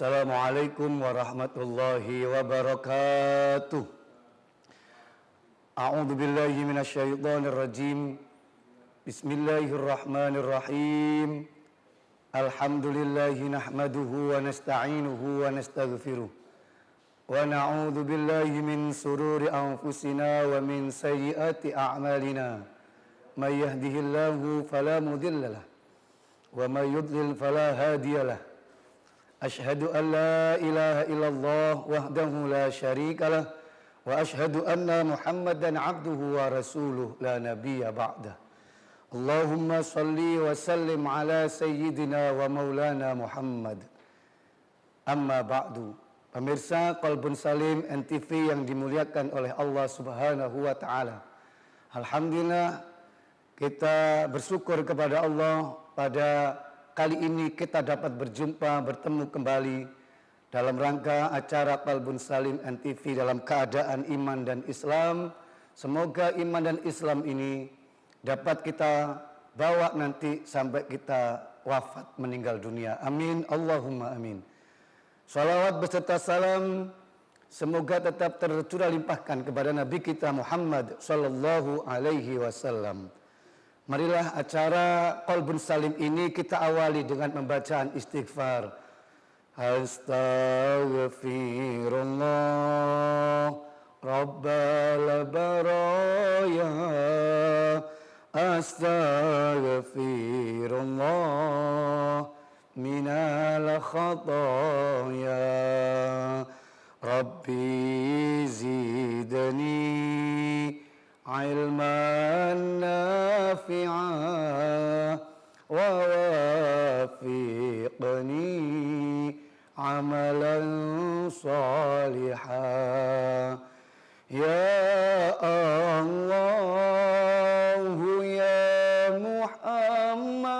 Assalamualaikum warahmatullahi wabarakatuh. A'udzu billahi minasyaitonir rajim. Bismillahirrahmanirrahim. Alhamdulillahi nahmaduhu wa nasta'inuhu wa nastaghfiruh. Wa na'udzu billahi min sururi anfusina wa min sayyiati a'malina. May yahdihillahu fala mudilla lahu wa may yudlil fala hadiyalah. Ashhadu an la ilaha illallah wahdahu la syarika lah wa ashhadu anna Muhammadan abduhu wa rasuluh la nabiyya ba'dah. Allahumma salli wa sallim ala sayyidina wa maulana Muhammad. Amma ba'du. Pemirsa Qalbun Salim NTV yang dimuliakan oleh Allah Subhanahu wa taala. Alhamdulillah kita bersyukur kepada Allah pada kali ini kita dapat bertemu kembali dalam rangka acara Qalbun Salim NTV dalam keadaan iman dan Islam. Semoga iman dan Islam ini dapat kita bawa nanti sampai kita wafat meninggal dunia. Amin. Allahumma amin. Salawat beserta salam semoga tetap tercurah limpahkan kepada Nabi kita Muhammad sallallahu alaihi wasallam. Marilah acara Qalbun Salim ini kita awali dengan pembacaan istighfar. Astaghfirullah Rabbal baraya. Astaghfirullah minal khataya. Rabbi zidni ilman nafi'an wa wafiqni amalan salihan. Ya Allah ya Muhammad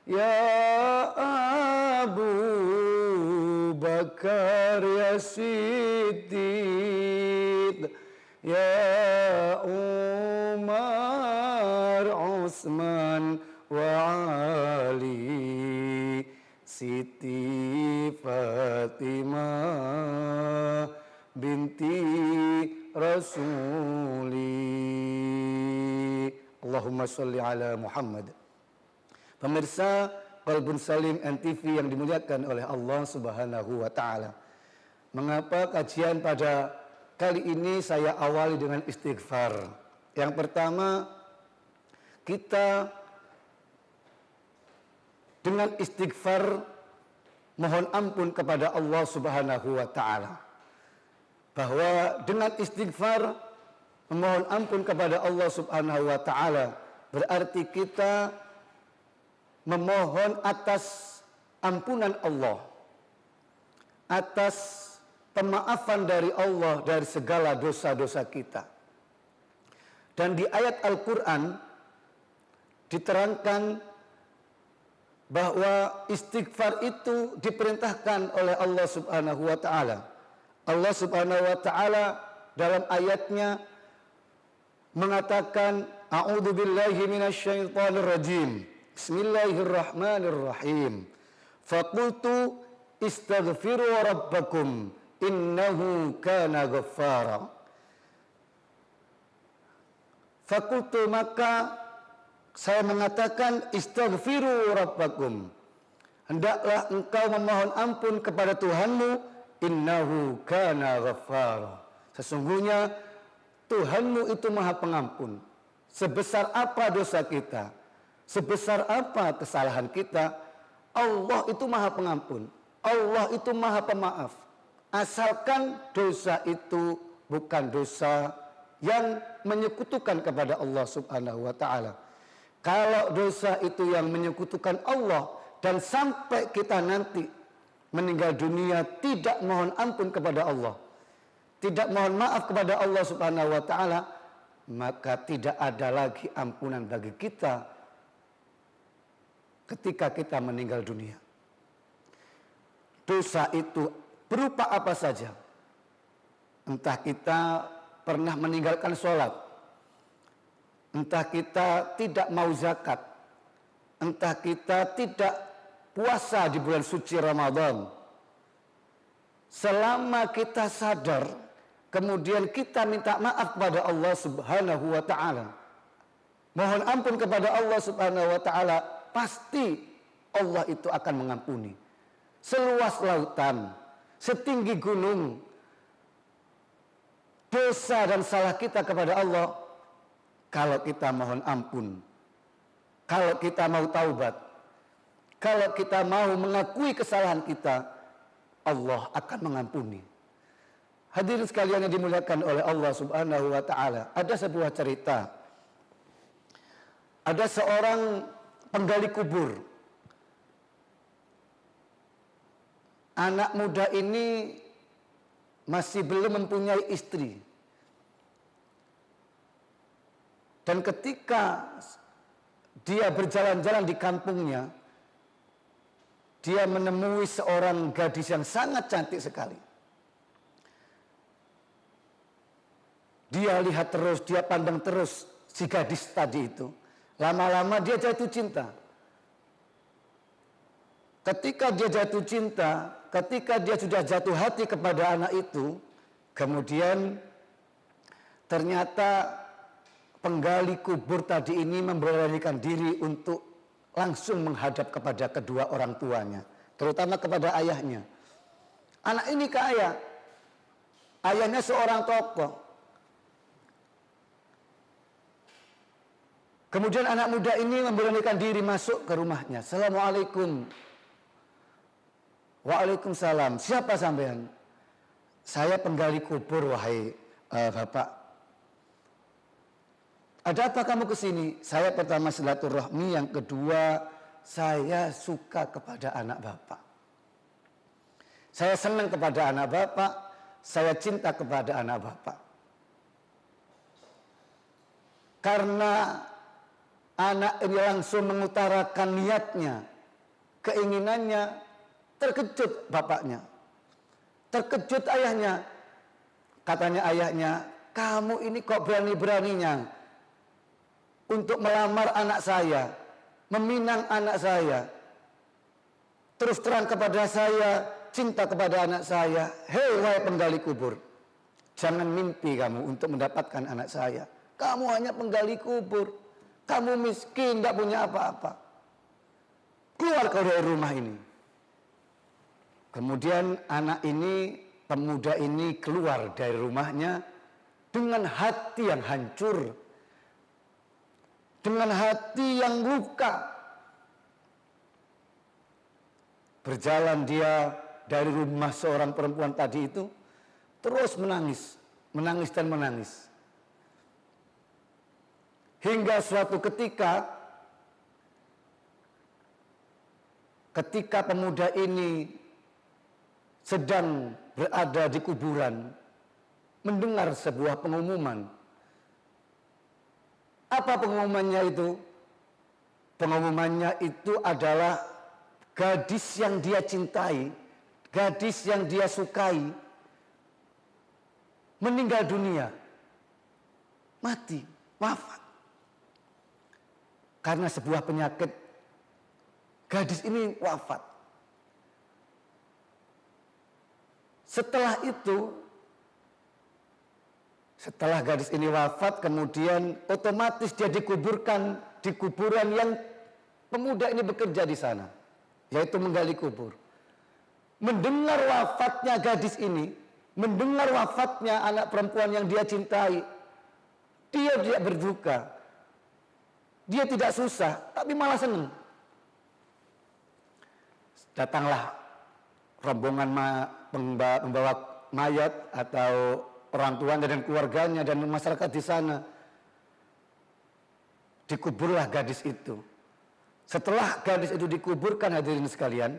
ya Abu Bakar ya Siddiq ya Umar, Utsman wa Ali, Siti Fatimah binti Rasuli. Allahumma sholli ala Muhammad. Pemirsa Qalbun Salim NTV yang dimuliakan oleh Allah Subhanahu wa taala. Mengapa kajian pada kali ini saya awali dengan istighfar. Yang pertama, kita dengan istighfar mohon ampun kepada Allah Subhanahu wa taala. Bahwa dengan istighfar memohon ampun kepada Allah Subhanahu wa taala berarti kita memohon atas ampunan Allah, atas pemaafan dari Allah dari segala dosa-dosa kita. Dan di ayat Al-Quran diterangkan bahwa istighfar itu diperintahkan oleh Allah Subhanahu wa taala. Allah Subhanahu wa taala dalam ayatnya mengatakan a'udzu billahi minasyaitonir rajim. Bismillahirrahmanirrahim. Faqultu istaghfiru rabbakum innahu kana ghaffara. Fakultu maka saya mengatakan istaghfiru rabbakum. Hendaklah engkau memohon ampun kepada Tuhanmu, innahu kana ghaffara. Sesungguhnya Tuhanmu itu Maha Pengampun. Sebesar apa dosa kita, sebesar apa kesalahan kita, Allah itu Maha Pengampun. Allah itu Maha Pemaaf. Asalkan dosa itu bukan dosa yang menyekutukan kepada Allah Subhanahu wa taala. Kalau dosa itu yang menyekutukan Allah dan sampai kita nanti meninggal dunia tidak mohon ampun kepada Allah, tidak mohon maaf kepada Allah Subhanahu wa taala, maka tidak ada lagi ampunan bagi kita ketika kita meninggal dunia. Dosa itu berupa apa saja. Entah kita pernah meninggalkan sholat, entah kita tidak mau zakat, entah kita tidak puasa di bulan suci Ramadan. Selama kita sadar, kemudian kita minta maaf kepada Allah Subhanahu wa taala, mohon ampun kepada Allah Subhanahu wa taala, pasti Allah itu akan mengampuni. Seluas lautan, setinggi gunung, dosa dan salah kita kepada Allah, kalau kita mohon ampun, kalau kita mau taubat, kalau kita mau mengakui kesalahan kita, Allah akan mengampuni. Hadirin sekalian yang dimuliakan oleh Allah Subhanahu wa taala, ada sebuah cerita. Ada seorang penggali kubur. Anak muda ini masih belum mempunyai istri. Dan ketika dia berjalan-jalan di kampungnya, dia menemui seorang gadis yang sangat cantik sekali. Dia lihat terus, dia pandang terus si gadis tadi itu. Lama-lama dia jatuh cinta. Ketika dia jatuh cinta, ketika dia sudah jatuh hati kepada anak itu, kemudian ternyata penggali kubur tadi ini memberanikan diri untuk langsung menghadap kepada kedua orang tuanya, terutama kepada ayahnya. Anak ini kaya, ayahnya seorang tokoh. Kemudian anak muda ini memberanikan diri masuk ke rumahnya. Assalamualaikum. Waalaikumsalam. Siapa sampean? Saya penggali kubur, wahai bapak. Ada apa kamu kesini? Saya pertama silaturahmi, yang kedua saya suka kepada anak bapak. Saya senang kepada anak bapak, saya cinta kepada anak bapak. Karena anak ini langsung mengutarakan niatnya, keinginannya, terkejut bapaknya. Terkejut ayahnya. Katanya ayahnya, kamu ini kok berani-beraninya untuk melamar anak saya, meminang anak saya, terus terang kepada saya, cinta kepada anak saya. Hei wahai penggali kubur, jangan mimpi kamu untuk mendapatkan anak saya. Kamu hanya penggali kubur, kamu miskin, tidak punya apa-apa. Keluar kau dari rumah ini. Kemudian anak ini, pemuda ini keluar dari rumahnya dengan hati yang hancur, dengan hati yang luka. Berjalan dia dari rumah seorang perempuan tadi itu, terus menangis, menangis dan menangis. Hingga suatu ketika pemuda ini sedang berada di kuburan, mendengar sebuah pengumuman. Apa pengumumannya itu? Pengumumannya itu adalah gadis yang dia cintai, gadis yang dia sukai, meninggal dunia, mati, wafat. Karena sebuah penyakit, gadis ini wafat. Setelah itu, setelah gadis ini wafat, kemudian otomatis dia dikuburkan di kuburan yang pemuda ini bekerja di sana, yaitu menggali kubur. Mendengar wafatnya gadis ini, mendengar wafatnya anak perempuan yang dia cintai, dia tidak berduka, dia tidak susah, tapi malah senang. Datanglah rombongan membawa mayat atau orang tuanya dan keluarganya dan masyarakat di sana. Dikuburlah gadis itu. Setelah gadis itu dikuburkan, hadirin sekalian,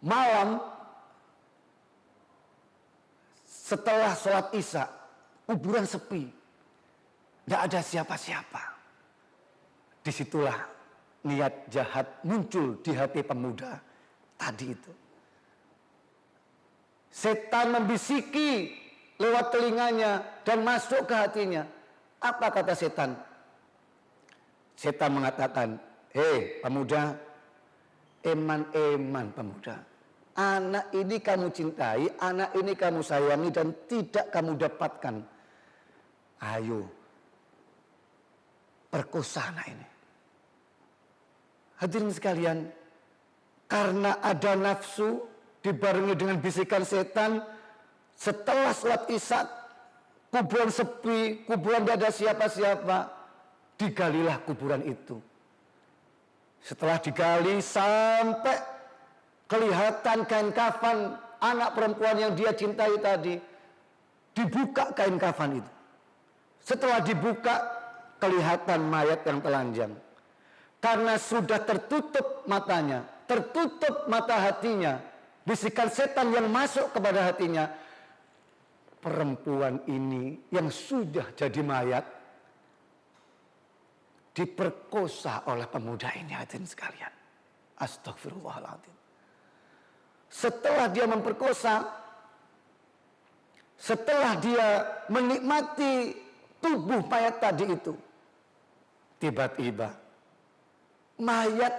malam setelah sholat isya, kuburan sepi, tidak ada siapa-siapa. Disitulah niat jahat muncul di hati pemuda tadi itu. Setan membisiki lewat telinganya dan masuk ke hatinya. Apa kata setan? Setan mengatakan, hei pemuda, Eman-eman pemuda. Anak ini kamu cintai, anak ini kamu sayangi dan tidak kamu dapatkan. Ayo, perkosa anak ini. Hadirin sekalian, karena ada nafsu dibarengi dengan bisikan setan, setelah sholat isya, kuburan sepi, kuburan tidak ada siapa-siapa, digalilah kuburan itu. Setelah digali sampai kelihatan kain kafan anak perempuan yang dia cintai tadi, dibuka kain kafan itu. Setelah dibuka, kelihatan mayat yang telanjang. Karena sudah tertutup matanya, tertutup mata hatinya, bisikan setan yang masuk kepada hatinya, perempuan ini yang sudah jadi mayat diperkosa oleh pemuda ini, hadirin sekalian. Astagfirullahaladzim. Setelah dia memperkosa, setelah dia menikmati tubuh mayat tadi itu, tiba-tiba mayat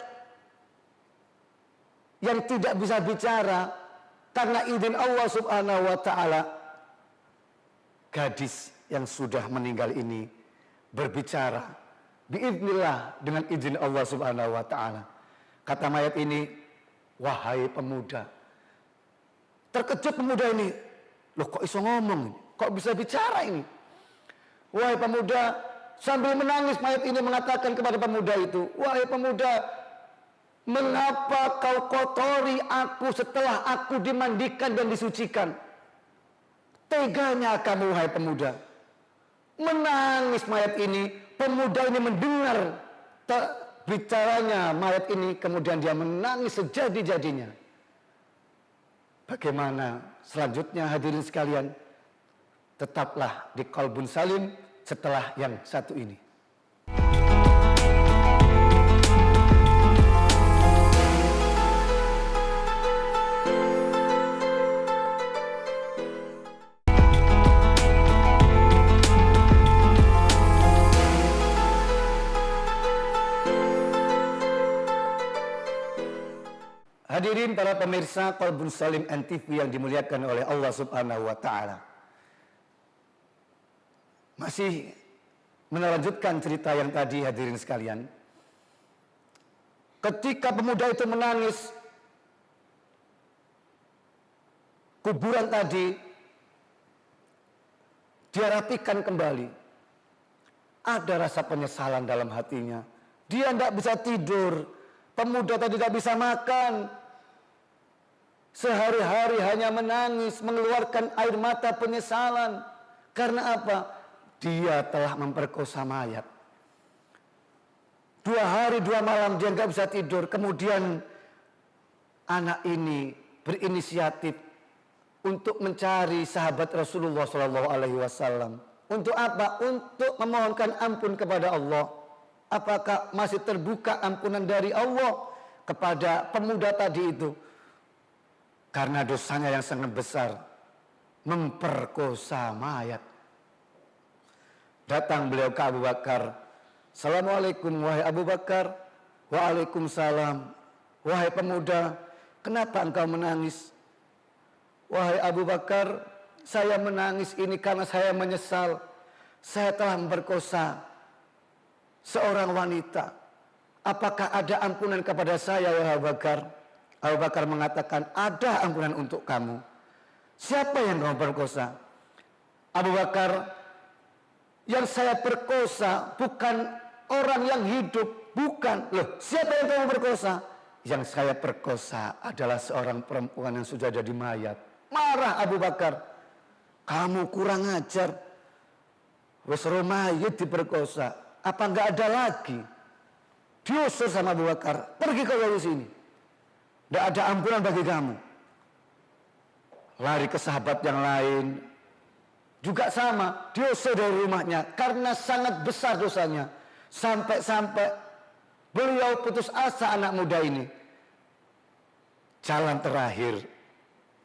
yang tidak bisa bicara karena izin Allah Subhanahu wa taala, gadis yang sudah meninggal ini berbicara biiznillah, dengan izin Allah Subhanahu wa taala. Kata mayat ini, "Wahai pemuda." Terkejut pemuda ini, "Loh kok iso ngomong? Kok bisa bicara ini?" "Wahai pemuda," sambil menangis mayat ini mengatakan kepada pemuda itu, "Wahai pemuda, mengapa kau kotori aku setelah aku dimandikan dan disucikan? Teganya kamu, wahai pemuda." Menangis mayat ini, pemuda ini mendengar bicaranya mayat ini, kemudian dia menangis sejadi-jadinya. Bagaimana selanjutnya, hadirin sekalian? Tetaplah di Qalbun Salim setelah yang satu ini. Hadirin para pemirsa Qalbun Salim NTV yang dimuliakan oleh Allah Subhanahu wa taala. Masih melanjutkan cerita yang tadi, hadirin sekalian. Ketika pemuda itu menangis, kuburan tadi dia rapikan kembali. Ada rasa penyesalan dalam hatinya. Dia tidak bisa tidur. Pemuda tadi tidak bisa makan. Sehari-hari hanya menangis, mengeluarkan air mata penyesalan. Karena apa? Dia telah memperkosa mayat. 2 hari 2 malam dia nggak bisa tidur. Kemudian anak ini berinisiatif untuk mencari sahabat Rasulullah SAW. Untuk apa? Untuk memohonkan ampun kepada Allah. Apakah masih terbuka ampunan dari Allah kepada pemuda tadi itu? Karena dosanya yang sangat besar, memperkosa mayat. Datang beliau ke Abu Bakar. "Assalamualaikum wahai Abu Bakar." "Waalaikumsalam." "Wahai pemuda, kenapa engkau menangis?" "Wahai Abu Bakar, saya menangis ini karena saya menyesal. Saya telah memperkosa seorang wanita. Apakah ada ampunan kepada saya, wahai Abu Bakar?" Abu Bakar mengatakan, "Ada ampunan untuk kamu." "Siapa yang kamu perkosa?" Abu Bakar, "Yang saya perkosa bukan orang yang hidup, bukan." "Loh, siapa yang kamu perkosa?" "Yang saya perkosa adalah seorang perempuan yang sudah jadi mayat." Marah Abu Bakar, "Kamu kurang ajar. Wes mayat diperkosa, apa enggak ada lagi?" Diusir sama Abu Bakar, "Pergi kau dari sini. Tidak ada ampunan bagi kamu." Lari ke sahabat yang lain, juga sama, diusir dari rumahnya karena sangat besar dosanya. Sampai-sampai beliau putus asa, anak muda ini. Jalan terakhir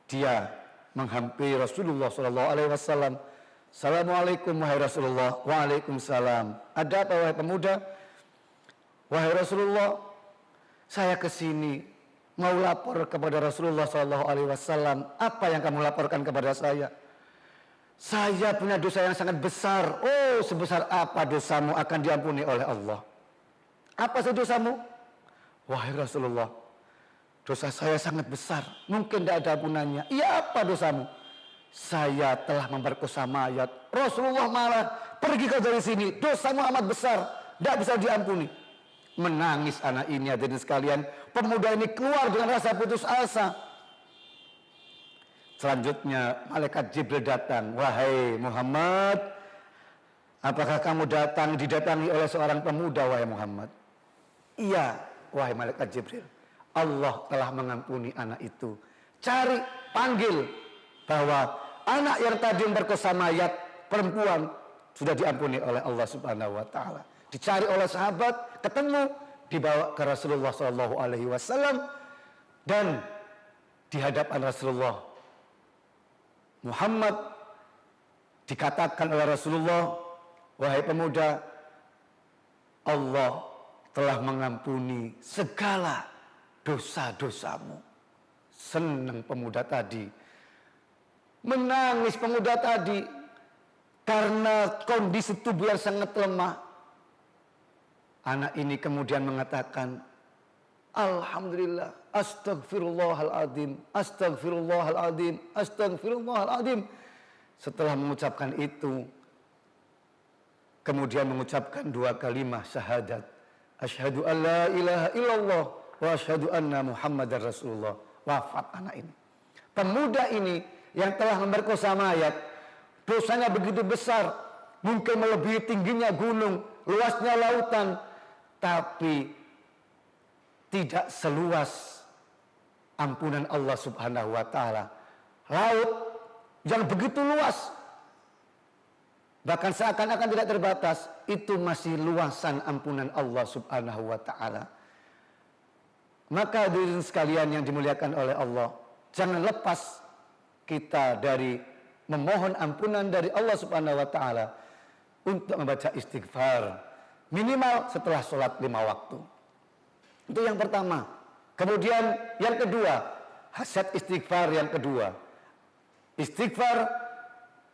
dia menghampiri Rasulullah SAW. "Assalamualaikum wahai Rasulullah." "Waalaikumsalam." "Ada apa wahai pemuda?" "Wahai Rasulullah, saya kesini mau lapor kepada Rasulullah SAW, apa yang kamu laporkan kepada saya? Saya punya dosa yang sangat besar. Oh, sebesar apa dosamu akan diampuni oleh Allah? Apa sih dosamu? Wahai Rasulullah, dosa saya sangat besar, mungkin tidak ada ampunannya. Iya, apa dosamu? Saya telah memperkosa mayat. Rasulullah malah, pergi kau dari sini, dosamu amat besar, tidak bisa diampuni. Menangis anak ini, hadirin sekalian. Pemuda ini keluar dengan rasa putus asa. Selanjutnya malaikat Jibril datang. Wahai Muhammad, apakah kamu didatangi oleh seorang pemuda, wahai Muhammad? Iya, wahai malaikat Jibril, Allah telah mengampuni anak itu. Cari, panggil bahwa anak yang tadi memperkosa mayat perempuan sudah diampuni oleh Allah Subhanahu wa taala. Dicari oleh sahabat, ketemu, dibawa ke Rasulullah SAW, dan di hadapan Rasulullah Muhammad dikatakan oleh Rasulullah, wahai pemuda, Allah telah mengampuni segala dosa-dosamu. Senang pemuda tadi, menangis pemuda tadi karena kondisi tubuh yang sangat lemah. Anak ini kemudian mengatakan, alhamdulillah, astagfirullahaladzim, astagfirullahaladzim, astagfirullahaladzim. Setelah mengucapkan itu, kemudian mengucapkan dua kalimat syahadat, asyhadu an la ilaha illallah wa asyhadu anna muhammadar rasulullah. Wafat anak ini. Pemuda ini yang telah memperkosa mayat, dosanya begitu besar, mungkin melebihi tingginya gunung, luasnya lautan, tapi tidak seluas ampunan Allah Subhanahu wa taala. Laut yang begitu luas, bahkan seakan-akan tidak terbatas, itu masih luasan ampunan Allah Subhanahu wa taala. Maka hadirin sekalian yang dimuliakan oleh Allah, jangan lepas kita dari memohon ampunan dari Allah Subhanahu wa taala untuk membaca istighfar minimal setelah sholat 5 waktu. Itu yang pertama. Kemudian yang kedua, khasiat istighfar yang kedua. Istighfar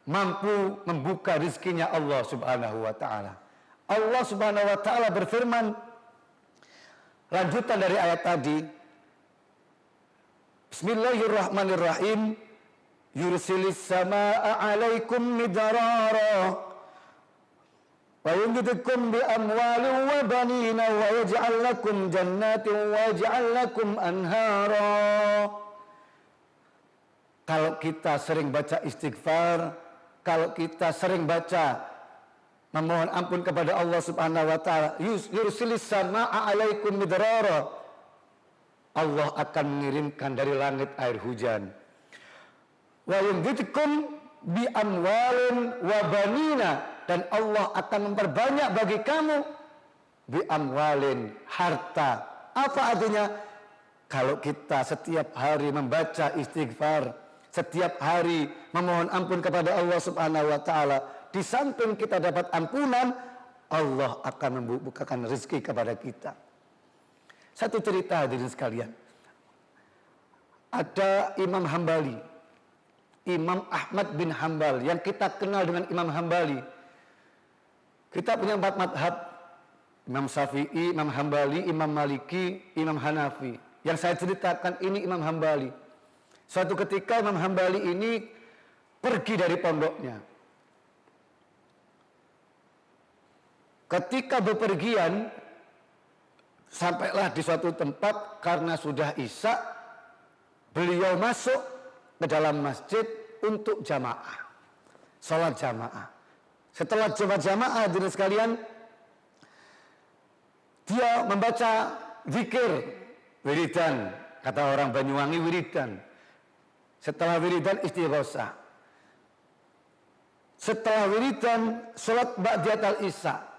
mampu membuka rizkinya Allah Subhanahu wa taala. Allah Subhanahu wa taala berfirman, lanjutan dari ayat tadi, Bismillahirrahmanirrahim, yursilis samaa'a 'alaikum midrara wa yumdidukum bi amwalin wa banina wa yaj'al lakum jannatin wa yaj'al lakum anhara. Kalau kita sering baca istighfar, kalau kita sering baca memohon ampun kepada Allah Subhanahu wa taala, yursilis samaa'a 'alaikum midrara, Allah akan mengirimkan dari langit air hujan. Wa yumdidukum bi amwalin wa banina, dan Allah akan memperbanyak bagi kamu bi amwalin, harta. Apa artinya? Kalau kita setiap hari membaca istighfar, setiap hari memohon ampun kepada Allah Subhanahu wa taala, di samping kita dapat ampunan, Allah akan membukakan rezeki kepada kita. Satu cerita hadirin sekalian. Ada Imam Hambali, Imam Ahmad bin Hambal, yang kita kenal dengan Imam Hambali. Kita punya 4 madhab, Imam Syafi'i, Imam Hambali, Imam Maliki, Imam Hanafi. Yang saya ceritakan ini Imam Hambali. Suatu ketika Imam Hambali ini pergi dari pondoknya. Ketika bepergian, sampailah di suatu tempat, karena sudah isya, beliau masuk ke dalam masjid untuk jamaah, sholat jamaah. Setelah sholat jamaah, hadirin sekalian, dia membaca zikir, wiridan, kata orang Banyuwangi, wiridan. Setelah wiridan, istighosah. Setelah wiridan, sholat ba'diyatal isya.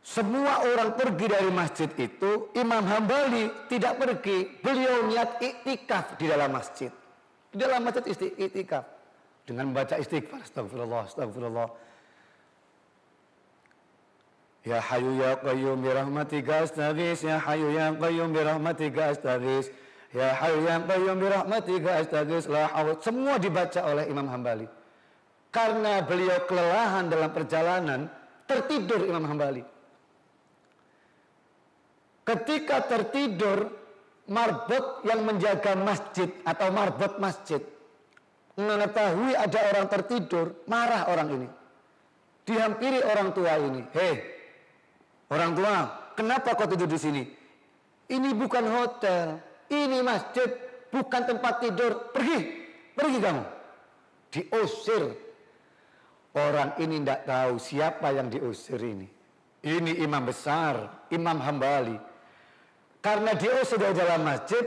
Semua orang pergi dari masjid itu, Imam Hambali tidak pergi. Beliau niat iktikaf di dalam masjid. Di dalam masjid iktikaf dengan membaca istighfar, astagfirullah, astagfirullah. Ya Hayyu ya Qayyum bi rahmatika astaghits, ya Hayyu ya Qayyum bi rahmatika astaghits, ya Hayyu ya Qayyum bi rahmatika astaghits, la haula. Semua dibaca oleh Imam Hambali. Karena beliau kelelahan dalam perjalanan, tertidur Imam Hambali. Ketika tertidur, marbot yang menjaga masjid atau marbot masjid mengetahui ada orang tertidur, marah orang ini. Dihampiri orang tua ini. Hei, orang tua, kenapa kau tidur di sini? Ini bukan hotel, ini masjid, bukan tempat tidur. Pergi, pergi kamu. Diusir. Orang ini tidak tahu siapa yang diusir ini. Ini imam besar, Imam Hambali. Karena diusir dari dalam masjid,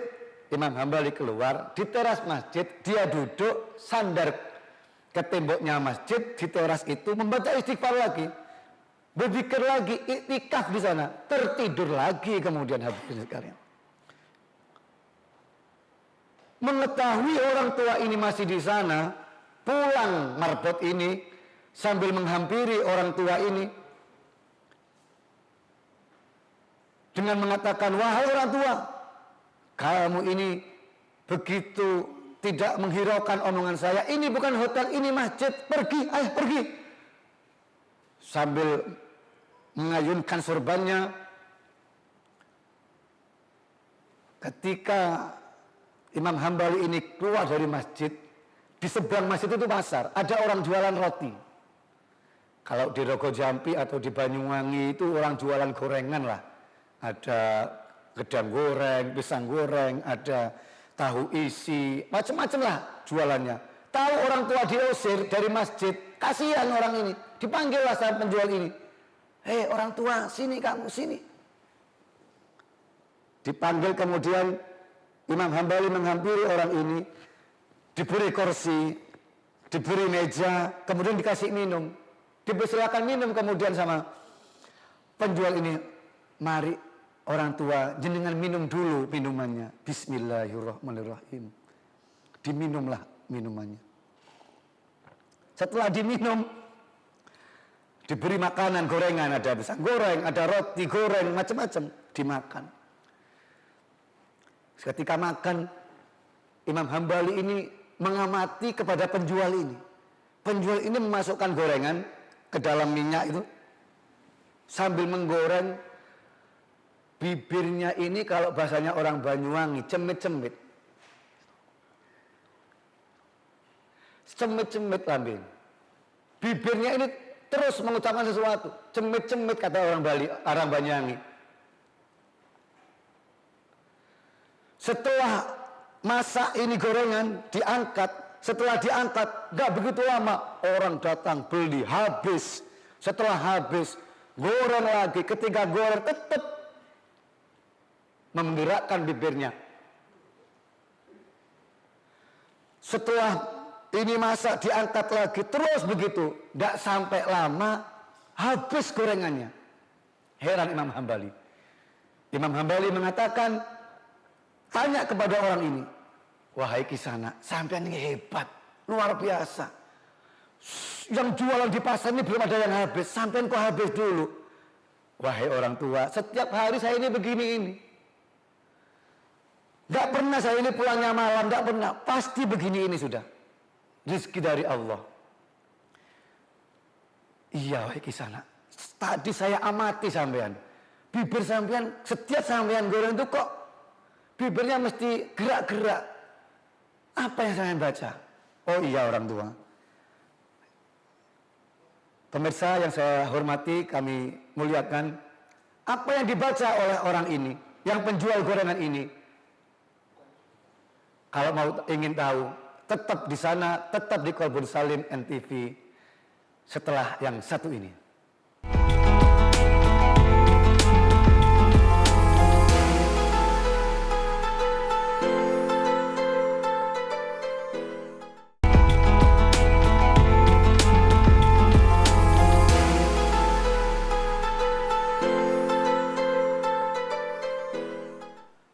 Imam Hambali keluar di teras masjid. Dia duduk sandar ke temboknya masjid di teras itu, membaca istighfar lagi, berpikir lagi, iktikaf di sana, tertidur lagi. Kemudian hadirin sekalian, mengetahui orang tua ini masih di sana, pulang marbot ini sambil menghampiri orang tua ini dengan mengatakan, wahai orang tua, kamu ini begitu tidak menghiraukan omongan saya. Ini bukan hotel, ini masjid. Pergi, ayo pergi. Sambil mengayunkan sorbannya. Ketika Imam Hambali ini keluar dari masjid, di seberang masjid itu pasar. Ada orang jualan roti. Kalau di Rogo Jampi atau di Banyuwangi itu orang jualan gorengan lah. Ada gedang goreng, pisang goreng, ada tahu isi, macam-macam lah jualannya. Tahu orang tua diusir dari masjid, kasihan orang ini. Dipanggillah sama penjual ini. Hei orang tua, sini kamu, sini. Dipanggil, kemudian Imam Hambali menghampiri orang ini. Diberi kursi, diberi meja, kemudian dikasih minum. Dipersilakan minum kemudian sama penjual ini. Mari orang tua, jenengan minum dulu minumannya. Bismillahirrahmanirrahim. Diminumlah minumannya. Setelah diminum, diberi makanan, gorengan, ada pisang goreng, ada roti goreng, macam-macam, dimakan. Ketika makan, Imam Hambali ini mengamati kepada penjual ini. Penjual ini memasukkan gorengan ke dalam minyak itu, sambil menggoreng. Bibirnya ini kalau bahasanya orang Banyuwangi, cemit-cemit. Cemit-cemit lambing. Bibirnya ini terus mengucapkan sesuatu. Cemit-cemit kata orang Bali, orang Banyuwangi. Setelah masak ini gorengan, diangkat. Setelah diangkat, gak begitu lama, orang datang beli, habis. Setelah habis, goreng lagi. Ketika goreng, tetap menggerakkan bibirnya. Setelah ini masak, diangkat lagi, terus begitu. Tidak sampai lama, habis gorengannya. Heran Imam Hambali. Imam Hambali mengatakan, tanya kepada orang ini, wahai Kisana, sampean ini hebat, luar biasa. Yang jualan di pasar ini belum ada yang habis, sampean kok habis dulu. Wahai orang tua, setiap hari saya ini begini ini. Gak pernah saya ini pulangnya malam, gak pernah. Pasti begini ini sudah. Rizki dari Allah. Iya wahai Kisana. Tadi saya amati sampean. Bibir sampean, setiap sampean goreng itu kok bibirnya mesti gerak-gerak. Apa yang saya baca? Oh iya orang tua. Pemirsa yang saya hormati, kami muliakan. Apa yang dibaca oleh orang ini, yang penjual gorengan ini, kalau mau ingin tahu, tetap di sana, tetap di Qalbun Salim NTV setelah yang satu ini.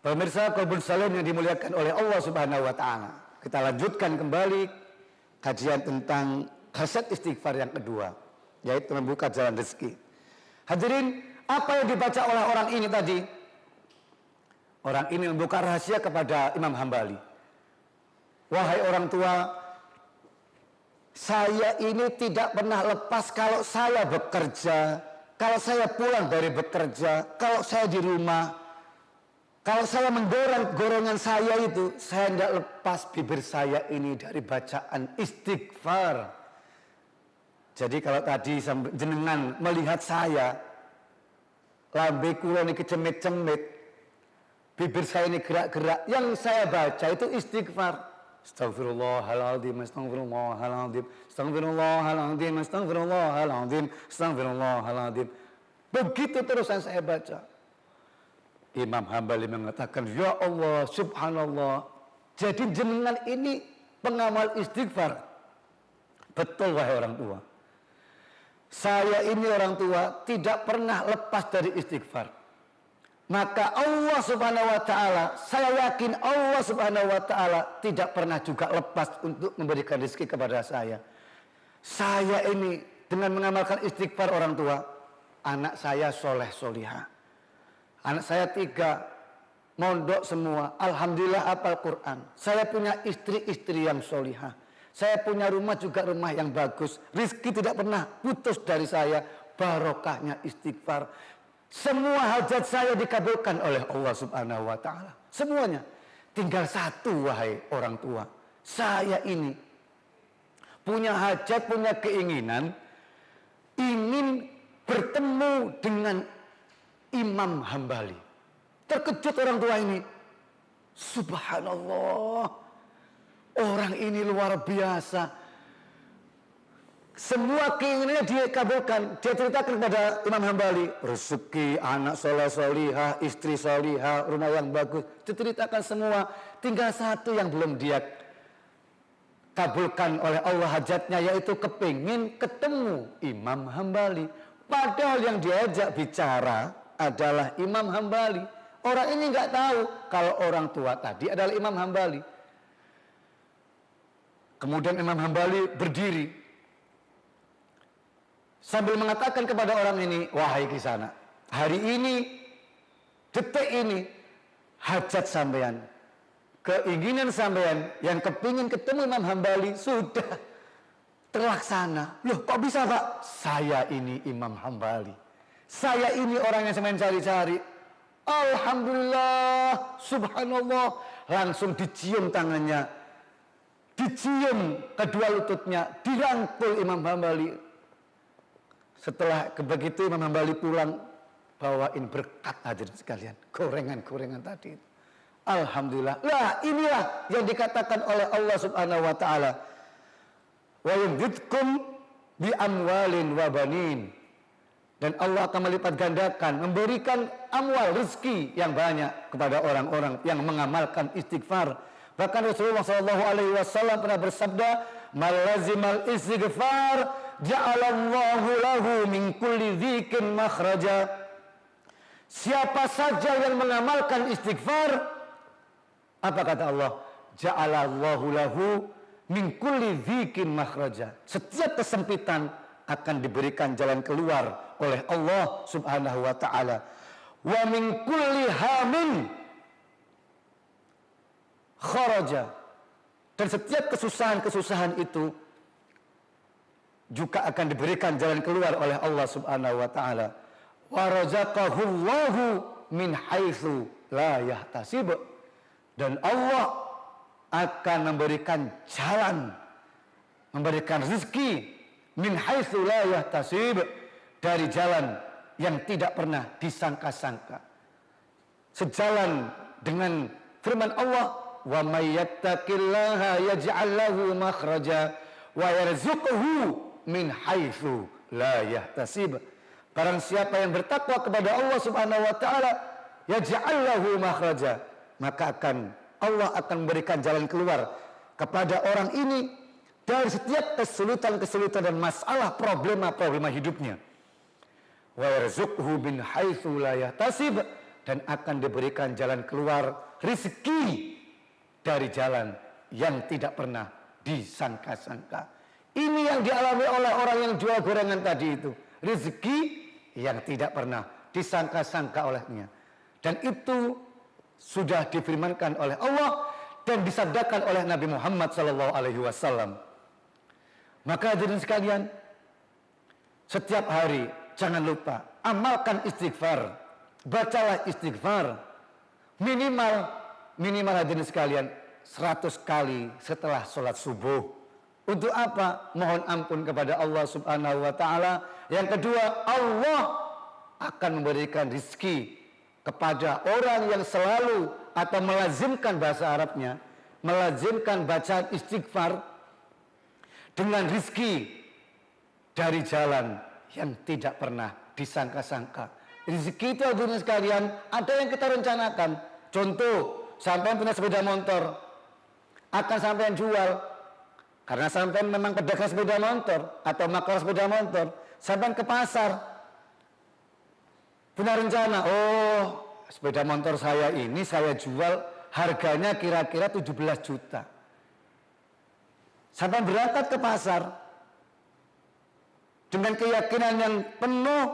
Pemirsa Qalbun Salim yang dimuliakan oleh Allah Subhanahu wa taala. Kita lanjutkan kembali kajian tentang khasiat istighfar yang kedua, yaitu membuka jalan rezeki. Hadirin, apa yang dibaca oleh orang ini tadi? Orang ini membuka rahasia kepada Imam Hambali. Wahai orang tua, saya ini tidak pernah lepas kalau saya bekerja, kalau saya pulang dari bekerja, kalau saya di rumah, kalau saya mendorong gorongan saya itu, saya tidak lepas bibir saya ini dari bacaan istighfar. Jadi kalau tadi jenengan melihat saya, lambe kula ini kecemit-cemit, bibir saya ini gerak-gerak, yang saya baca itu istighfar. Astaghfirullahaladzim, astaghfirullahaladzim, astaghfirullahaladzim, astaghfirullahaladzim, astaghfirullahaladzim. Begitu terusan saya baca. Imam Hambali mengatakan, ya Allah, subhanallah. Jadi jenengan ini pengamal istighfar. Betul wahai orang tua. Saya ini orang tua tidak pernah lepas dari istighfar. Maka Allah subhanahu wa ta'ala, saya yakin Allah subhanahu wa ta'ala tidak pernah juga lepas untuk memberikan rezeki kepada saya. Saya ini dengan mengamalkan istighfar orang tua, anak saya soleh solihah. Anak saya 3, mondok semua, alhamdulillah hafal Quran. Saya punya istri-istri yang solihah. Saya punya rumah juga rumah yang bagus. Rizki tidak pernah putus dari saya, barokahnya istighfar. Semua hajat saya dikabulkan oleh Allah subhanahu wa ta'ala. Semuanya. Tinggal satu wahai orang tua. Saya ini punya hajat, punya keinginan. Ingin bertemu dengan Imam Hambali. Terkejut orang tua ini. Subhanallah. Orang ini luar biasa. Semua keinginannya dia kabulkan. Dia ceritakan kepada Imam Hambali, rezeki, anak soleh solihah, istri solihah, rumah yang bagus. Diceritakan semua. Tinggal satu yang belum dia kabulkan oleh Allah hajatnya, yaitu kepingin ketemu Imam Hambali. Padahal yang diajak bicara adalah Imam Hambali. Orang ini nggak tahu kalau orang tua tadi adalah Imam Hambali. Kemudian Imam Hambali berdiri sambil mengatakan kepada orang ini, wahai Kisana, hari ini, detik ini, hajat sampean, keinginan sampean yang kepingin ketemu Imam Hambali sudah terlaksana. Loh kok bisa Pak? Saya ini Imam Hambali. Saya ini orang yang semain cari-cari. Alhamdulillah, subhanallah. Langsung dicium tangannya, dicium kedua lututnya, dirangkul Imam Hambali. Setelah begitu Imam Hambali pulang, bawain berkat hadirin sekalian, gorengan-gorengan tadi. Alhamdulillah. Lah inilah yang dikatakan oleh Allah subhanahu wa ta'ala. Wa yumdidkum bi amwalin wa banin. Dan Allah akan melipat gandakan, memberikan amwal, rezeki yang banyak kepada orang-orang yang mengamalkan istighfar. Bahkan Rasulullah SAW pernah bersabda, "Malazimal istighfar ja'alallahu lahu min kulli dzikin makhraja." Siapa saja yang mengamalkan istighfar, apa kata Allah? Ja'alallahu lahu min kulli dzikin makhraja. Setiap kesempitan akan diberikan jalan keluar oleh Allah subhanahu wa ta'ala. Wa min kulli hamin kharaja. Dan setiap kesusahan-kesusahan itu juga akan diberikan jalan keluar oleh Allah subhanahu wa ta'ala. Wa razaqahullahu min haitsu la yahtasib. Dan Allah akan memberikan jalan, memberikan rezeki min haitsu la yahtasib, dari jalan yang tidak pernah disangka-sangka. Sejalan dengan firman Allah, wa may yattaqillaha yaj'al lahu makhraja wa yarzuqhu min haitsu la yahtasib. Barang siapa yang bertakwa kepada Allah Subhanahu wa taala, yaj'al lahu makhraja, maka Allah akan memberikan jalan keluar kepada orang ini dari setiap kesulitan-kesulitan dan masalah problema-problema hidupnya. Wa yarzuqhu min haitsu la yahtasib, dan akan diberikan jalan keluar rezeki dari jalan yang tidak pernah disangka-sangka. Ini yang dialami oleh orang yang jual gorengan tadi itu. Rezeki yang tidak pernah disangka-sangka olehnya. Dan itu sudah difirmankan oleh Allah dan disabdakan oleh Nabi Muhammad SAW. Maka hadirin sekalian, setiap hari jangan lupa amalkan istighfar, bacalah istighfar minimal hadirin sekalian 100 kali setelah sholat subuh. Untuk apa? Mohon ampun kepada Allah Subhanahu wa taala. Yang kedua, Allah akan memberikan rizki kepada orang yang selalu atau melazimkan bahasa Arabnya, melazimkan bacaan istighfar dengan rizki dari jalan yang tidak pernah disangka-sangka. Rizki itu hadirin sekalian ada yang kita rencanakan. Contoh, sampai punya sepeda motor, akan sampai jual. Karena sampai memang pedagang sepeda motor atau maklar sepeda motor, sampai ke pasar punya rencana, oh sepeda motor saya ini saya jual harganya kira-kira 17 juta. Sampai berangkat ke pasar dengan keyakinan yang penuh,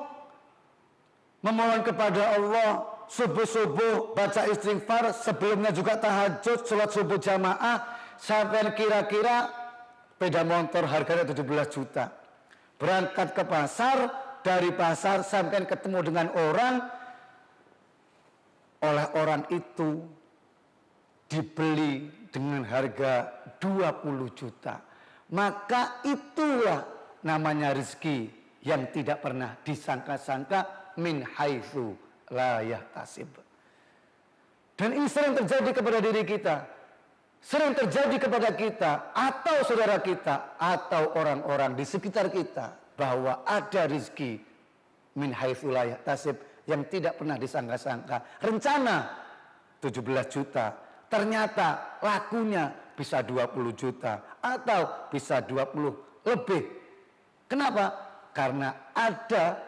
memohon kepada Allah, subuh-subuh baca istighfar, sebelumnya juga tahajud, sholat subuh jamaah, sampai kira-kira sepeda motor harganya 17 juta. Berangkat ke pasar, dari pasar sampai ketemu dengan orang, oleh orang itu dibeli dengan harga 20 juta. Maka itulah namanya rezeki yang tidak pernah disangka-sangka, min haitsu la yahtasib. Dan ini sering terjadi kepada diri kita, sering terjadi kepada kita atau saudara kita atau orang-orang di sekitar kita, bahwa ada rezeki min haitsu la yahtasib yang tidak pernah disangka-sangka. Rencana 17 juta, ternyata lakunya bisa 20 juta atau bisa 20 lebih. Kenapa? Karena ada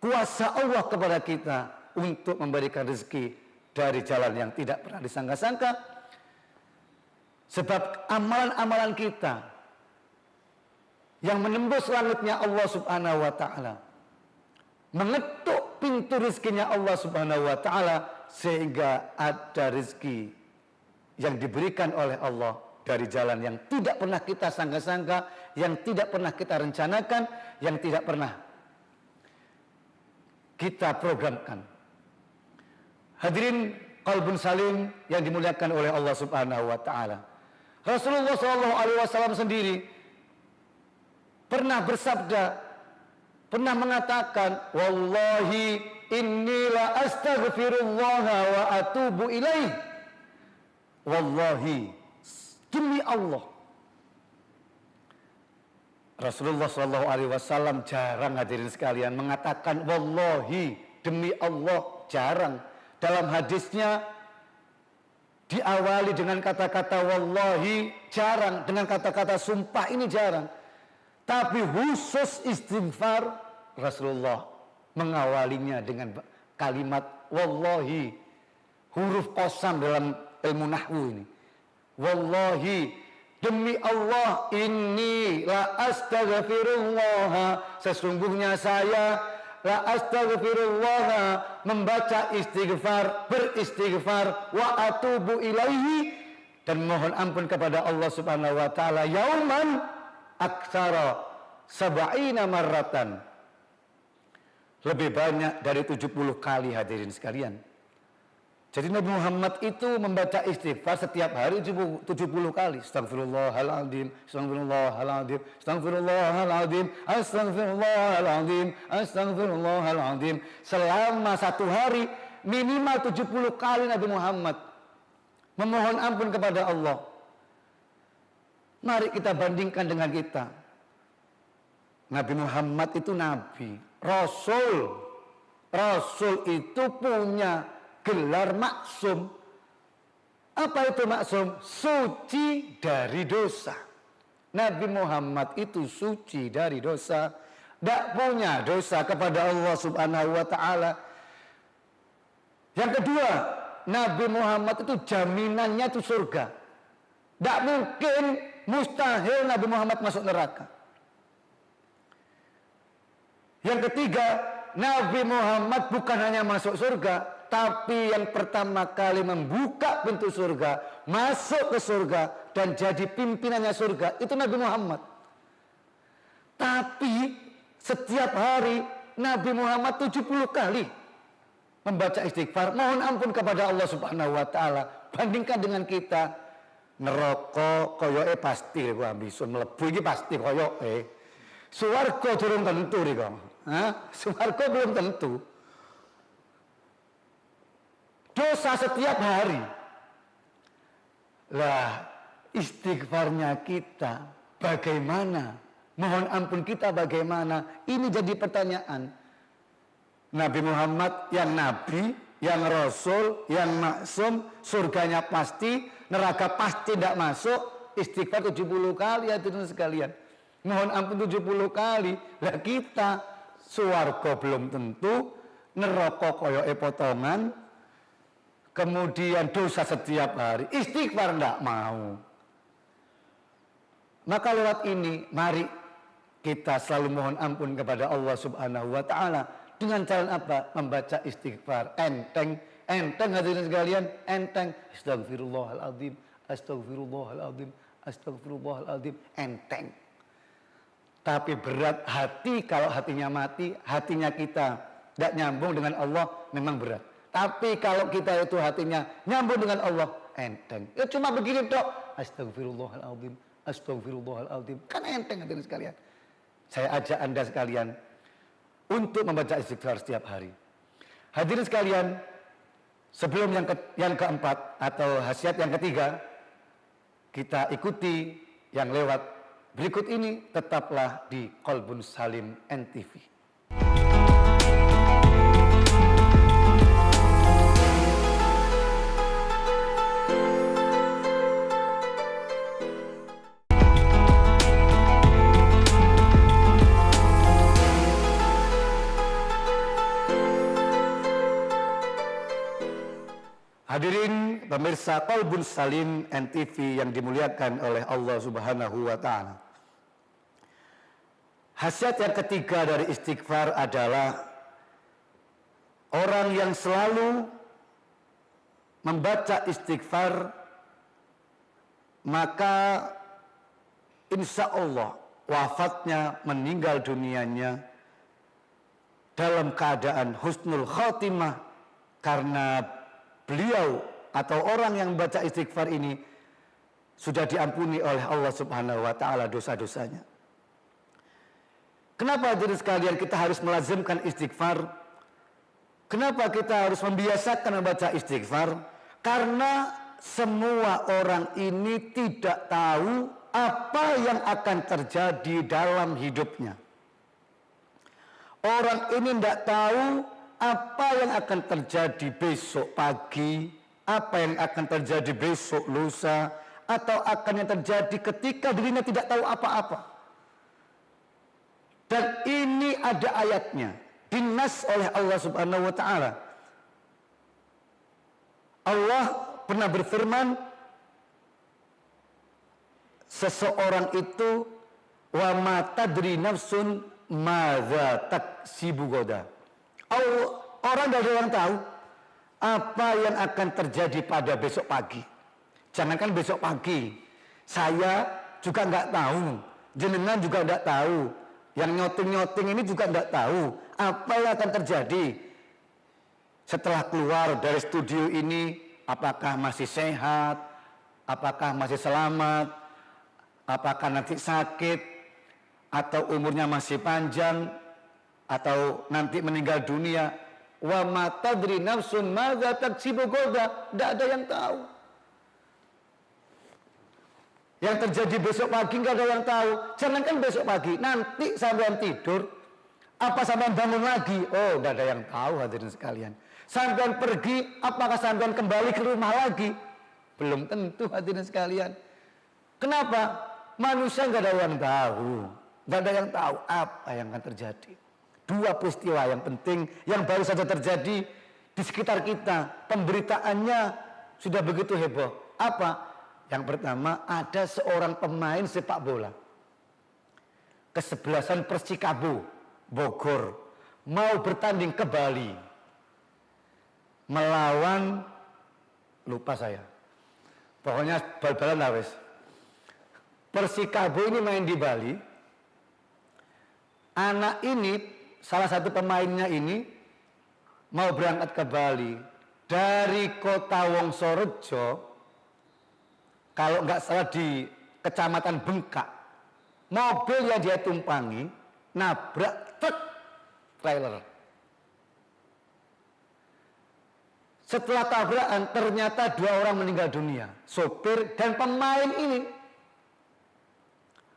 kuasa Allah kepada kita untuk memberikan rezeki dari jalan yang tidak pernah disangka-sangka. Sebab amalan-amalan kita yang menembus langitnya Allah Subhanahu wa taala, mengetuk pintu rezekinya Allah Subhanahu wa taala, sehingga ada rezeki yang diberikan oleh Allah dari jalan yang tidak pernah kita sangka-sangka, yang tidak pernah kita rencanakan, yang tidak pernah kita programkan. Hadirin qalbun salim yang dimuliakan oleh Allah Subhanahu wa taala. Rasulullah SAW sendiri pernah bersabda, pernah mengatakan, wallahi inni la astaghfirullah wa atubu ilaih. Wallahi, demi Allah. Rasulullah SAW jarang hadirin sekalian mengatakan wallahi, demi Allah, jarang. Dalam hadisnya diawali dengan kata-kata wallahi, jarang. Dengan kata-kata sumpah ini jarang. Tapi khusus istighfar, Rasulullah mengawalinya dengan kalimat wallahi, huruf qasam dalam ilmu nahwu ini. Wallahi, demi Allah, inni la astaghfirullah, sesungguhnya saya la astaghfirullah, membaca istighfar, beristighfar, wa atubu ilaihi, dan mohon ampun kepada Allah Subhanahu wa taala, yauman aktsara sab'ina marratan, lebih banyak dari 70 kali hadirin sekalian. Jadi Nabi Muhammad itu membaca istighfar setiap hari 70 kali. Astagfirullahaladzim, astagfirullahaladzim, astagfirullahaladzim, astagfirullahaladzim, astagfirullahaladzim. Selama satu hari minimal 70 kali Nabi Muhammad memohon ampun kepada Allah. Mari kita bandingkan dengan kita. Nabi Muhammad itu nabi, rasul. Rasul itu punya gelar maksum. Apa itu maksum? Suci dari dosa. Nabi Muhammad itu suci dari dosa, tidak punya dosa kepada Allah Subhanahu wa taala. Yang kedua, Nabi Muhammad itu jaminannya itu surga. Tidak mungkin, mustahil Nabi Muhammad masuk neraka. Yang ketiga, Nabi Muhammad bukan hanya masuk surga, tapi yang pertama kali membuka pintu surga, masuk ke surga, dan jadi pimpinannya surga, itu Nabi Muhammad. Tapi setiap hari Nabi Muhammad 70 kali membaca istighfar, mohon ampun kepada Allah Subhanahu wa taala. Bandingkan dengan kita, neraka koyoke pasti gua bisun mlebu iki pasti koyoke. Swarga durung tentu riko. Swarga belum tentu. Dosa setiap hari. Lah, istighfarnya kita bagaimana? Mohon ampun kita bagaimana? Ini jadi pertanyaan. Nabi Muhammad yang nabi, yang rasul, yang maksum, surganya pasti, neraka pasti tidak masuk, istighfar 70 kali hadirin sekalian. Mohon ampun 70 kali. Lah kita swarga belum tentu, neraka koyoke potongan, kemudian dosa setiap hari, istighfar tidak mau. Maka lewat ini mari kita selalu mohon ampun kepada Allah Subhanahu wa taala dengan cara apa? Membaca istighfar. Enteng hadirin sekalian, enteng. Astagfirullahaladzim, astagfirullahaladzim, astagfirullahaladzim, enteng. Tapi berat hati, kalau hatinya mati, hatinya kita tidak nyambung dengan Allah, memang berat. Tapi kalau kita itu hatinya nyambung dengan Allah, enteng. Ya cuma begini dok, astagfirullahaladzim, astagfirullahaladzim. Kan enteng hadirin sekalian. Saya ajak Anda sekalian untuk membaca istighfar setiap hari. Hadirin sekalian, sebelum yang keempat atau khasiat yang ketiga, kita ikuti yang lewat berikut ini, tetaplah di Qalbun Salim NTV. Hadirin pemirsa Qalbun Salim NTV yang dimuliakan oleh Allah Subhanahu wa taala. Khasiat yang ketiga dari istighfar adalah orang yang selalu membaca istighfar, maka insya Allah wafatnya, meninggal dunianya dalam keadaan husnul khotimah, karena beliau atau orang yang membaca istighfar ini sudah diampuni oleh Allah Subhanahu wa taala dosa-dosanya. Kenapa hadirin sekalian kita harus melazimkan istighfar? Kenapa kita harus membiasakan membaca istighfar? Karena semua orang ini tidak tahu apa yang akan terjadi dalam hidupnya. Orang ini tidak tahu apa yang akan terjadi besok pagi, apa yang akan terjadi besok lusa, atau akan yang terjadi ketika dirinya tidak tahu apa-apa. Dan ini ada ayatnya, dinas oleh Allah Subhanahu wa taala. Allah pernah berfirman, seseorang itu wa ma tadri nafsun madza taksibu ghadan. Orang tidak ada yang tahu apa yang akan terjadi pada besok pagi. Jangankan besok pagi, saya juga nggak tahu, jenengan juga nggak tahu, yang nyoting-nyoting ini juga nggak tahu apa yang akan terjadi setelah keluar dari studio ini. Apakah masih sehat, apakah masih selamat, apakah nanti sakit, atau umurnya masih panjang, atau nanti meninggal dunia. Wa ma tadri nafsun madza taksibu ghadan. Tidak ada yang tahu. Yang terjadi besok pagi nggak ada yang tahu. Jangankan besok pagi, nanti sampean tidur, apa sampean bangun lagi? Oh, nggak ada yang tahu hadirin sekalian. Sampean pergi, apakah sampean kembali ke rumah lagi? Belum tentu hadirin sekalian. Kenapa? Manusia nggak ada yang tahu. Nggak ada yang tahu apa yang akan terjadi. Dua peristiwa yang penting yang baru saja terjadi di sekitar kita. Pemberitaannya sudah begitu heboh. Apa? Yang pertama, ada seorang pemain sepak bola kesebelasan Persikabo Bogor mau bertanding ke Bali melawan, lupa saya, pokoknya bal-balan lah wes. Persikabo ini main di Bali. Anak ini, salah satu pemainnya ini mau berangkat ke Bali dari kota Wongsorejo, kalau nggak salah di Kecamatan Bengkak. Mobil yang dia tumpangi nabrak truk trailer. Setelah tabrakan ternyata 2 orang meninggal dunia, sopir dan pemain ini.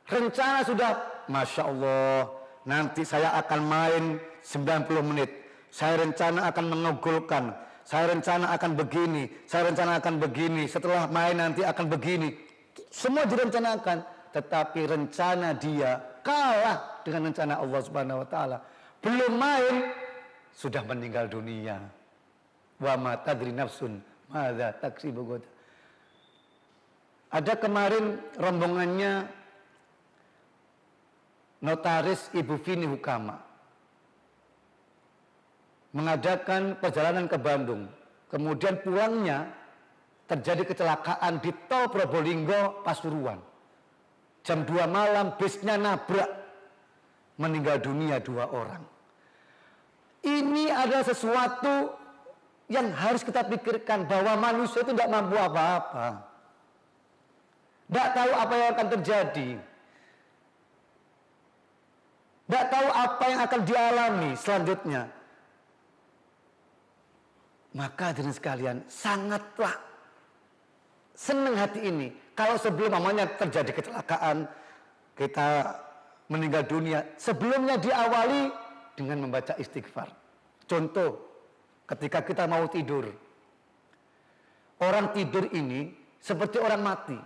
Rencana sudah, Masya Allah, nanti saya akan main 90 menit. Saya rencana akan mengegolkan. Saya rencana akan begini. Saya rencana akan begini. Setelah main nanti akan begini. Semua direncanakan. Tetapi rencana dia kalah dengan rencana Allah Subhanahu wa taala. Belum main sudah meninggal dunia. Wa ma tadri nafsun madza taksibu ghadan. Ada kemarin rombongannya Notaris Ibu Vini Hukama mengadakan perjalanan ke Bandung. Kemudian pulangnya terjadi kecelakaan di tol Probolinggo Pasuruan. Jam 2 malam bisnya nabrak, meninggal dunia 2 orang. Ini adalah sesuatu yang harus kita pikirkan, bahwa manusia itu tidak mampu apa-apa. Tidak tahu apa yang akan terjadi. Tidak tahu apa yang akan dialami selanjutnya. Maka hadirin sekalian, sangatlah senang hati ini. Kalau sebelum namanya terjadi kecelakaan, kita meninggal dunia, sebelumnya diawali dengan membaca istighfar. Contoh, ketika kita mau tidur. Orang tidur ini seperti orang mati.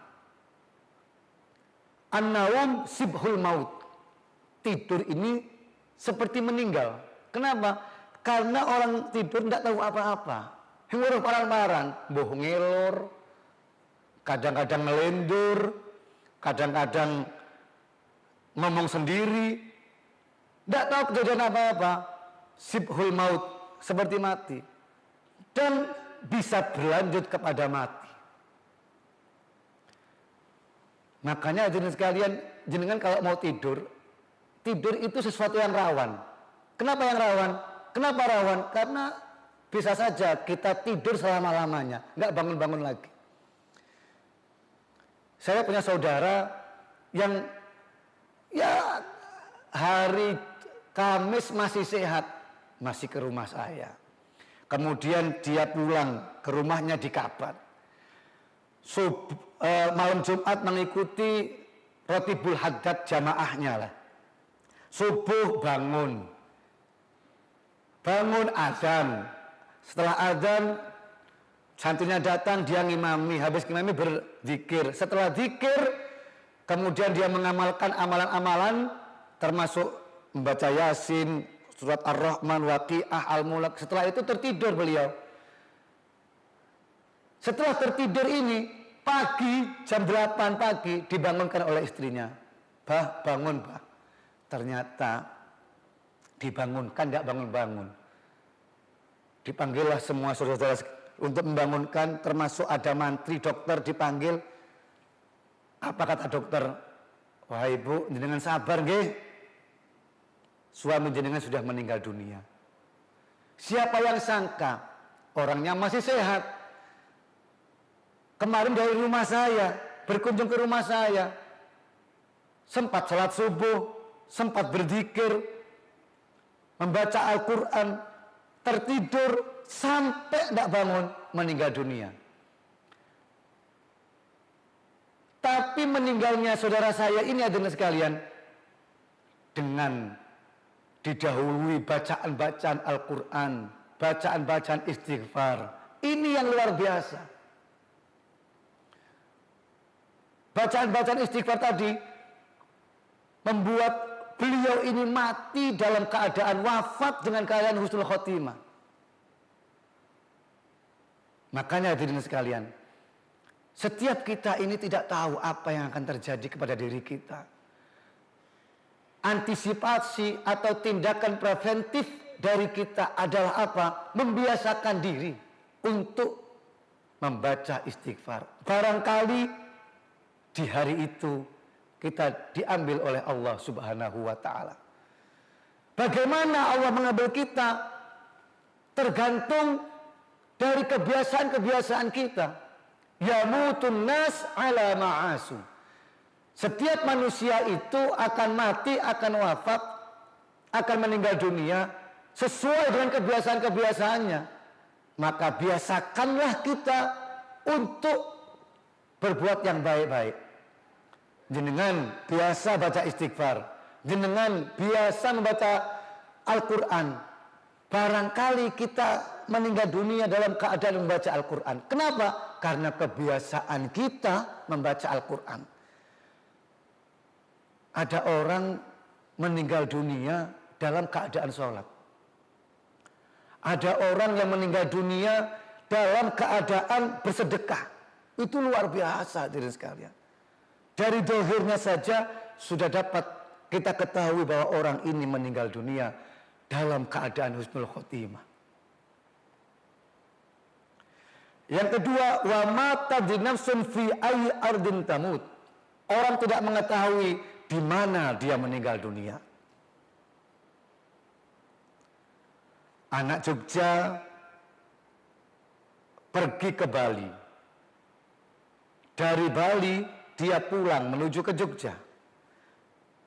An-naum sibhul maut. Tidur ini seperti meninggal. Kenapa? Karena orang tidur tidak tahu apa-apa. Hingga parang-parang, boh ngelor, kadang-kadang ngelendur, kadang-kadang ngomong sendiri, tidak tahu kejadian apa-apa. Sibhul maut, seperti mati. Dan bisa berlanjut kepada mati. Makanya hadirin sekalian, jenengan kalau mau tidur, tidur itu sesuatu yang rawan. Kenapa yang rawan? Kenapa rawan? Karena bisa saja kita tidur selama-lamanya, nggak bangun-bangun lagi. Saya punya saudara yang ya hari Kamis masih sehat, masih ke rumah saya. Kemudian dia pulang ke rumahnya di Kabat. Malam Jumat mengikuti Rotibul Haddad jamaahnya lah. Subuh bangun azan. Setelah azan santrinya datang, dia ngimami, habis ngimami berzikir. Setelah zikir kemudian dia mengamalkan amalan-amalan termasuk membaca Yasin, surat Ar-Rahman, Waqiah, Al-Mulk. Setelah itu tertidur beliau. Setelah tertidur ini, pagi jam 8 pagi dibangunkan oleh istrinya. Bah, bangun bah. Ternyata dibangunkan, tidak bangun-bangun. Dipanggillah semua saudara-saudara untuk membangunkan, termasuk ada mantri, dokter dipanggil. Apa kata dokter? Wahai ibu, jenengan sabar nggih. Suami jenengan sudah meninggal dunia. Siapa yang sangka? Orangnya masih sehat. Kemarin dari rumah saya, berkunjung ke rumah saya. Sempat salat subuh, sempat berzikir, membaca Al-Quran, tertidur, sampai tidak bangun, meninggal dunia. Tapi meninggalnya saudara saya ini adalah sekalian, dengan didahului bacaan-bacaan Al-Quran, bacaan-bacaan istighfar. Ini yang luar biasa. Bacaan-bacaan istighfar tadi membuat beliau ini mati dalam keadaan wafat dengan keadaan husnul khotimah. Makanya hadirin sekalian, setiap kita ini tidak tahu apa yang akan terjadi kepada diri kita. Antisipasi atau tindakan preventif dari kita adalah apa? Membiasakan diri untuk membaca istighfar. Barangkali di hari itu kita diambil oleh Allah Subhanahu wa ta'ala. Bagaimana Allah mengambil kita? Tergantung dari kebiasaan-kebiasaan kita. Yamutun nas ala ma'asu. Setiap manusia itu akan mati, akan wafat, akan meninggal dunia sesuai dengan kebiasaan-kebiasaannya. Maka biasakanlah kita untuk berbuat yang baik-baik. Jenengan biasa baca istighfar, jenengan biasa membaca Al-Quran. Barangkali kita meninggal dunia dalam keadaan membaca Al-Quran. Kenapa? Karena kebiasaan kita membaca Al-Quran. Ada orang meninggal dunia dalam keadaan sholat. Ada orang yang meninggal dunia dalam keadaan bersedekah. Itu luar biasa, hadirin sekalian. Dari dohirnya saja sudah dapat kita ketahui bahwa orang ini meninggal dunia dalam keadaan husnul khotimah. Yang kedua, wa mata dinafsun fi ayyi ardin tamut. Orang tidak mengetahui di mana dia meninggal dunia. Anak Jogja pergi ke Bali. Dari Bali dia pulang menuju ke Jogja.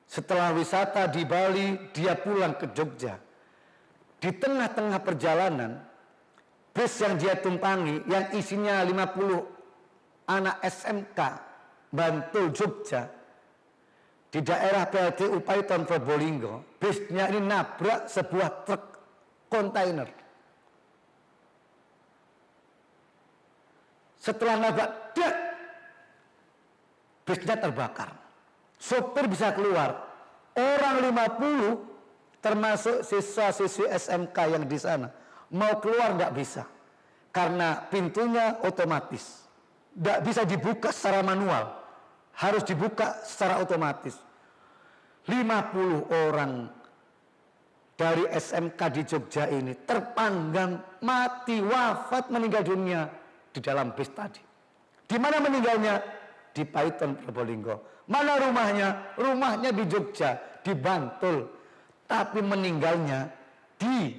Setelah wisata di Bali, dia pulang ke Jogja. Di tengah-tengah perjalanan, bus yang dia tumpangi yang isinya 50 anak SMK Bantul Jogja di daerah PLTU Paiton Probolinggo, busnya ini nabrak sebuah truk kontainer. Setelah nabrak, busnya terbakar. Sopir bisa keluar. Orang 50 termasuk siswa-siswi SMK yang di sana mau keluar tidak bisa. Karena pintunya otomatis. Tidak bisa dibuka secara manual. Harus dibuka secara otomatis. 50 orang dari SMK di Jogja ini terpanggang, mati, wafat, meninggal dunia di dalam bis tadi. Di mana meninggalnya? Di Paiton Probolinggo. Mana rumahnya? Rumahnya di Jogja, di Bantul. Tapi meninggalnya di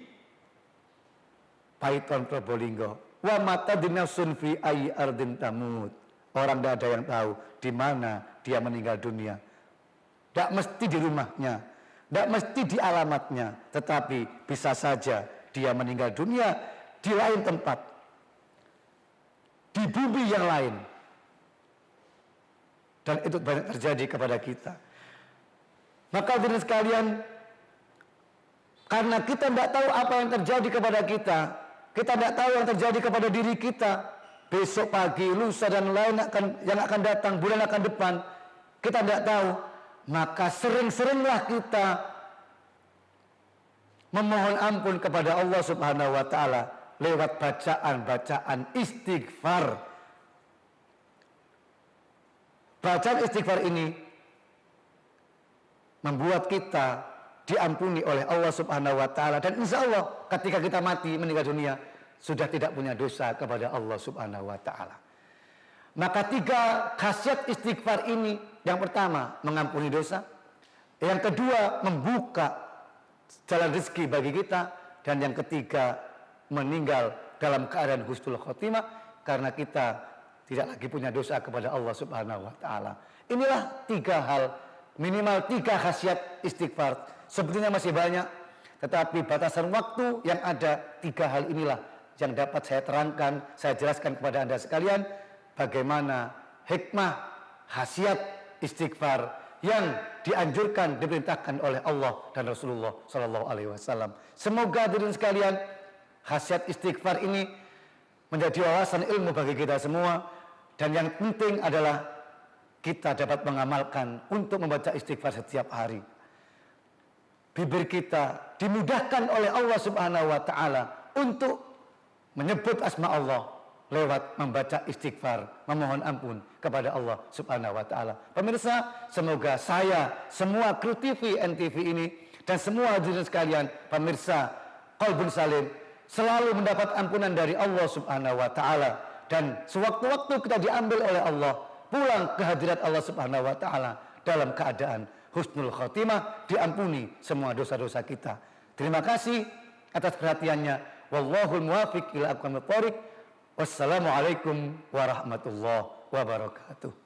Paiton Probolinggo. Wa mata dinafsun fi ayyi ardin tamut. Orang tidak ada yang tahu di mana dia meninggal dunia. Tidak mesti di rumahnya, tidak mesti di alamatnya, tetapi bisa saja dia meninggal dunia di lain tempat, di bumi yang lain. Dan itu banyak terjadi kepada kita. Maka hadirin sekalian, karena kita tidak tahu apa yang terjadi kepada kita tidak tahu yang terjadi kepada diri kita, besok pagi, lusa dan lain yang akan datang, bulan akan depan, kita tidak tahu. Maka sering-seringlah kita memohon ampun kepada Allah Subhanahu wa ta'ala lewat bacaan-bacaan istighfar. Bacaan istighfar ini membuat kita diampuni oleh Allah Subhanahu wa ta'ala, dan insya Allah ketika kita mati meninggal dunia sudah tidak punya dosa kepada Allah Subhanahu wa ta'ala. Maka 3 khasiat istighfar ini, yang pertama mengampuni dosa, yang kedua membuka jalan rezeki bagi kita, dan yang ketiga meninggal dalam keadaan husnul khotimah karena kita tidak lagi punya dosa kepada Allah Subhanahu wa ta'ala. Inilah 3 hal, minimal 3 khasiat istighfar. Sebetulnya masih banyak, tetapi batasan waktu yang ada 3 hal inilah yang dapat saya terangkan, saya jelaskan kepada Anda sekalian bagaimana hikmah, khasiat istighfar yang dianjurkan, diperintahkan oleh Allah dan Rasulullah Sallallahu Alaihi Wasallam. Semoga hadirin sekalian, khasiat istighfar ini menjadi wawasan ilmu bagi kita semua, dan yang penting adalah kita dapat mengamalkan untuk membaca istighfar setiap hari. Bibir kita dimudahkan oleh Allah Subhanahu wa ta'ala untuk menyebut asma Allah lewat membaca istighfar, memohon ampun kepada Allah Subhanahu wa ta'ala. Pemirsa, semoga saya, semua kru TV, NTV ini, dan semua hadirin sekalian, pemirsa qalbun salim, selalu mendapat ampunan dari Allah Subhanahu wa taala, dan sewaktu-waktu kita diambil oleh Allah pulang ke hadirat Allah Subhanahu wa taala dalam keadaan husnul khotimah, diampuni semua dosa-dosa kita. Terima kasih atas perhatiannya. Wallahul muwaffiq ila aqwamit thoriq. Wassalamualaikum warahmatullahi wabarakatuh.